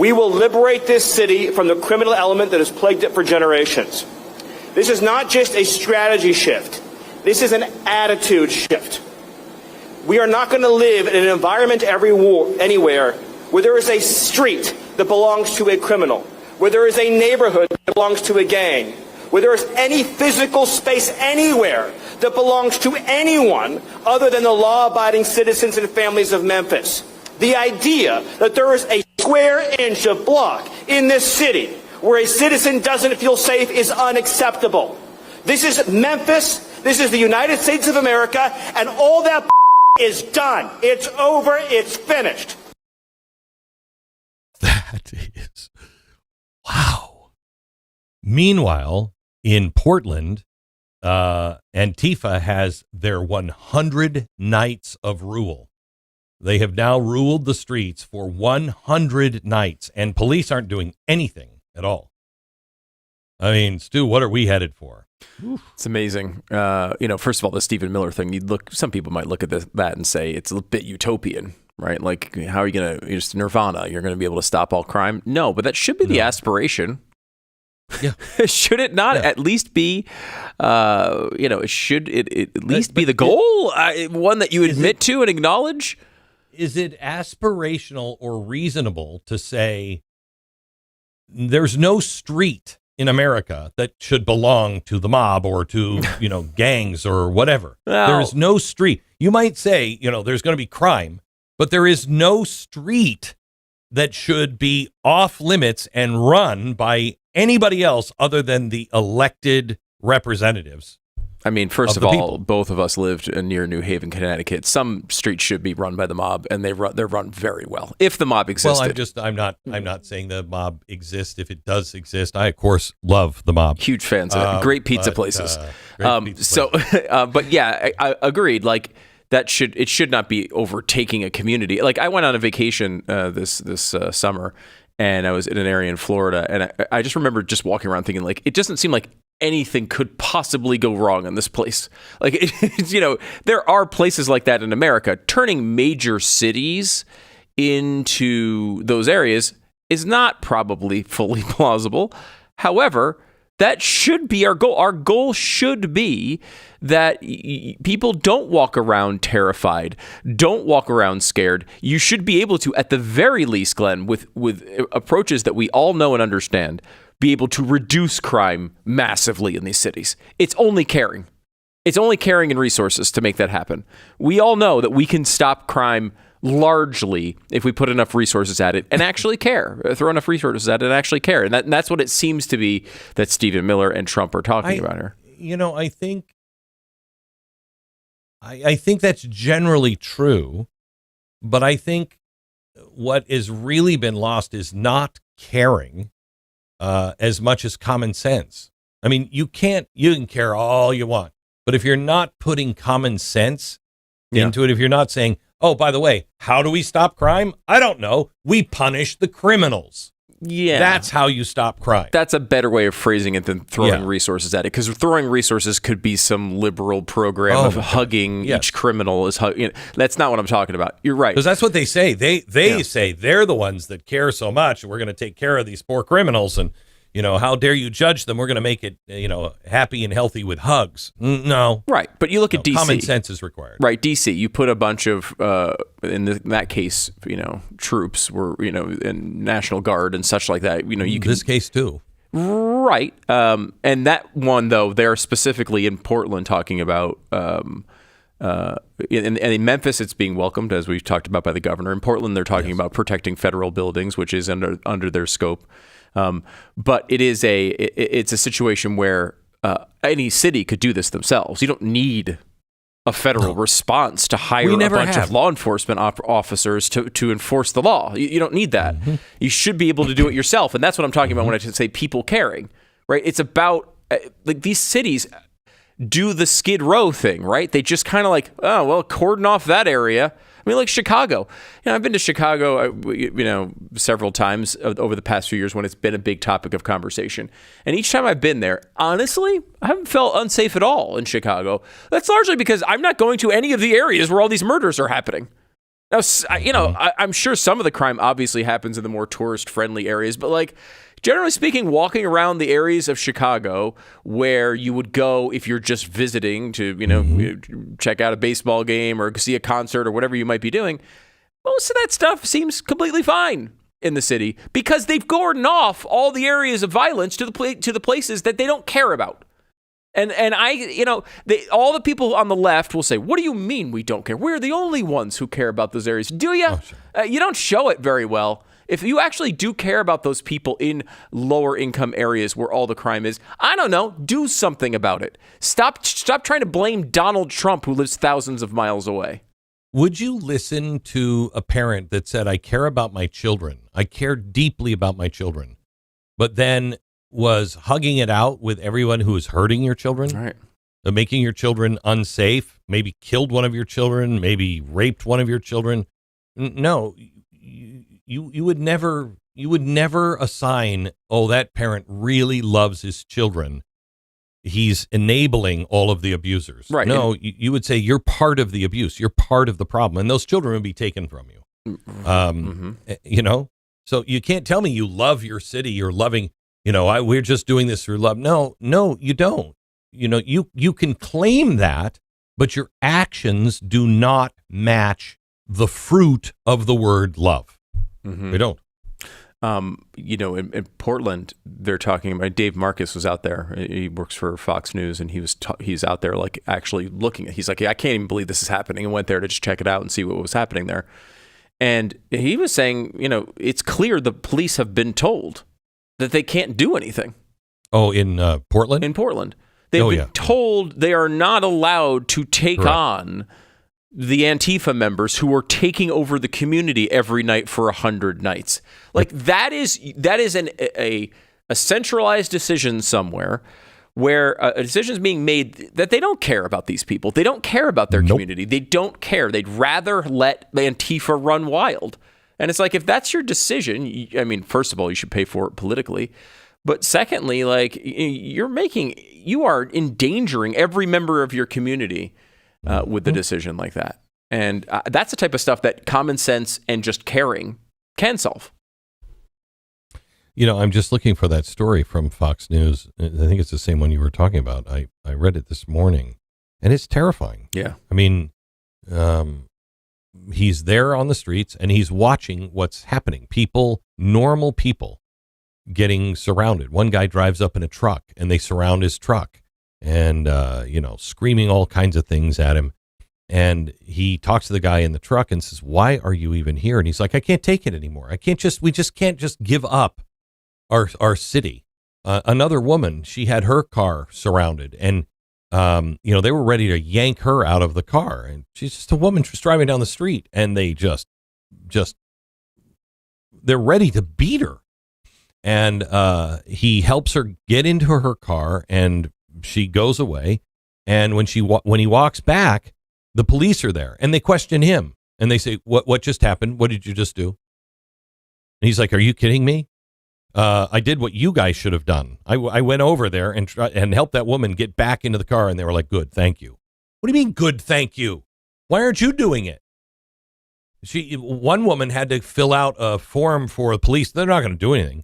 We will liberate this city from the criminal element that has plagued it for generations. This is not just a strategy shift. This is an attitude shift. We are not going to live in an environment anywhere where there is a street that belongs to a criminal, where there is a neighborhood that belongs to a gang, where there is any physical space anywhere that belongs to anyone other than the law-abiding citizens and families of Memphis. The idea that there is a square inch of block in this city where a citizen doesn't feel safe is unacceptable. This is Memphis, this is the United States of America, and all that is done. It's over, it's finished. That is, wow. Meanwhile, in Portland, Antifa has their 100 nights of rule. They have now ruled the streets for 100 nights, and police aren't doing anything at all. I mean, Stu, what are we headed for? It's amazing. First of all, the Stephen Miller thing, some people might look at that and say it's a bit utopian, right? Like, how are you going to, just Nirvana, you're going to be able to stop all crime? No, but that should be the aspiration. Yeah. Should it not at least be, should it at least be the goal? One that you admit to and acknowledge? Is it aspirational or reasonable to say there's no street in America that should belong to the mob or to, gangs or whatever? No. There is no street. You might say, there's going to be crime, but there is no street that should be off limits and run by anybody else other than the elected representatives. I mean, first of all, both of us lived near New Haven, Connecticut. Some streets should be run by the mob, and they're run very well. If the mob existed. Well, I'm not saying the mob exists. If it does exist, I of course love the mob. Huge fans of it. Great pizza places. But yeah, I agreed. Like it should not be overtaking a community. Like I went on a vacation this summer, and I was in an area in Florida, and I just remember just walking around thinking, like, it doesn't seem like anything could possibly go wrong in this place. Like, there are places like that in America. Turning major cities into those areas is not probably fully plausible. However, that should be our goal. Our goal should be that people don't walk around terrified, don't walk around scared. You should be able to, at the very least, Glenn, with approaches that we all know and understand, be able to reduce crime massively in these cities. It's only caring. It's only caring and resources to make that happen. We all know that we can stop crime largely if we put enough resources at it and actually care, throw enough resources at it and actually care. And that's what it seems to be that Stephen Miller and Trump are talking about here. I think that's generally true, but I think what has really been lost is not caring as much as common sense. I mean, you can care all you want, but if you're not putting common sense into it, if you're not saying, oh, by the way, how do we stop crime? I don't know. We punish the criminals. Yeah. That's how you stop crime. That's a better way of phrasing it than throwing resources at it, because throwing resources could be some liberal program of hugging each criminal. That's not what I'm talking about. You're right. Because that's what they say. They say they're the ones that care so much, and we're going to take care of these poor criminals, and how dare you judge them? We're going to make it, happy and healthy with hugs. No. Right. But you look at D.C. Common sense is required. Right. D.C. You put a bunch of, in that case, troops were, and National Guard and such like that. You can. This case too. Right. And that one, though, they're specifically in Portland talking about, in Memphis, it's being welcomed, as we've talked about, by the governor. In Portland, they're talking about protecting federal buildings, which is under their scope. But it's a situation where any city could do this themselves. You don't need a federal response to hire a bunch of law enforcement officers to enforce the law. You don't need that. Mm-hmm. You should be able to do it yourself. And that's what I'm talking about when I say people caring, right? It's about like these cities do the Skid Row thing, right? They just kind of like, oh, well, cordon off that area. I mean, like Chicago. I've been to Chicago, several times over the past few years when it's been a big topic of conversation. And each time I've been there, honestly, I haven't felt unsafe at all in Chicago. That's largely because I'm not going to any of the areas where all these murders are happening. Now, I'm sure some of the crime obviously happens in the more tourist-friendly areas, but like generally speaking, walking around the areas of Chicago where you would go if you're just visiting to, check out a baseball game or see a concert or whatever you might be doing, most of that stuff seems completely fine in the city because they've cordoned off all the areas of violence to the places that they don't care about. And all the people on the left will say, what do you mean we don't care? We're the only ones who care about those areas. Do you? Oh, sure. You don't show it very well. If you actually do care about those people in lower income areas where all the crime is, I don't know, do something about it. Stop trying to blame Donald Trump who lives thousands of miles away. Would you listen to a parent that said, I care about my children. I care deeply about my children, but then was hugging it out with everyone who is hurting your children, right? Making your children unsafe, maybe killed one of your children, maybe raped one of your children. No, you would never assign, oh, that parent really loves his children. He's enabling all of the abusers. Right. No, you would say you're part of the abuse. You're part of the problem. And those children would be taken from you. So you can't tell me you love your city. You're loving, we're just doing this through love. No, you don't. You can claim that, but your actions do not match the fruit of the word love. They don't. In Portland, they're talking about Dave Marcus was out there. He works for Fox News, and he's out there like actually looking at. He's like, I can't even believe this is happening, and went there to just check it out and see what was happening there. And he was saying, it's clear the police have been told that they can't do anything. Oh, in Portland? In Portland. They've been told they are not allowed to take on the Antifa members who are taking over the community every night for 100 nights. Like that is a centralized decision somewhere where a decision is being made that they don't care about these people. They don't care about their community. They don't care. They'd rather let the Antifa run wild. And it's like, if that's your decision, first of all, you should pay for it politically. But secondly, like you are endangering every member of your community with the decision like that. And that's the type of stuff that common sense and just caring can solve. I'm just looking for that story from Fox News. I think it's the same one you were talking about. I read it this morning, and it's terrifying. Yeah. He's there on the streets, and he's watching what's happening. Normal people getting surrounded. One guy drives up in a truck, and they surround his truck and, screaming all kinds of things at him. And he talks to the guy in the truck and says, why are you even here? And he's like, I can't take it anymore. We just can't give up our city. Another woman, she had her car surrounded, and they were ready to yank her out of the car. And she's just a woman just driving down the street, and they just they're ready to beat her. And he helps her get into her car, and she goes away. And when he walks back, the police are there, and they question him, and they say, "What just happened? What did you just do?" And he's like, "Are you kidding me? I did what you guys should have done. I went over there and helped that woman get back into the car." And they were like, "Good, thank you." What do you mean, good, thank you? Why aren't you doing it? One woman had to fill out a form for the police. They're not going to do anything,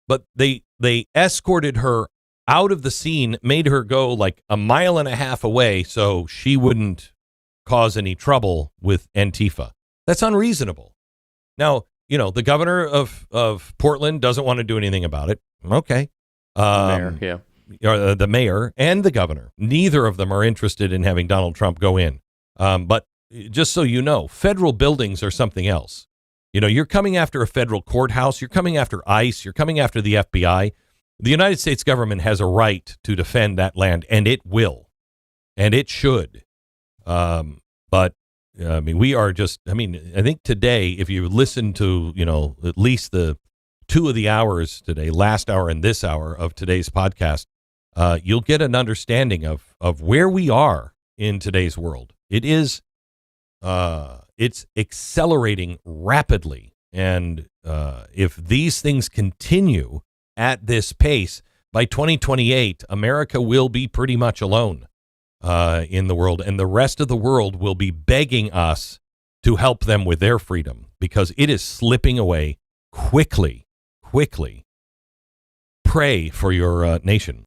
but they escorted her out of the scene, made her go like 1.5 miles away so she wouldn't cause any trouble with Antifa. That's unreasonable. Now, the governor of Portland doesn't want to do anything about it. Okay. Mayor, yeah. The mayor and the governor, neither of them are interested in having Donald Trump go in. But just so you know, federal buildings are something else. You're coming after a federal courthouse. You're coming after ICE. You're coming after the FBI. The United States government has a right to defend that land, and it will, and it should. But we are just, I think today, if you listen to, at least the 2 of the hours today, last hour and this hour of today's podcast, you'll get an understanding of where we are in today's world. It is, it's accelerating rapidly. And if these things continue at this pace, by 2028, America will be pretty much alone in the world, and the rest of the world will be begging us to help them with their freedom, because it is slipping away quickly. Pray for your nation.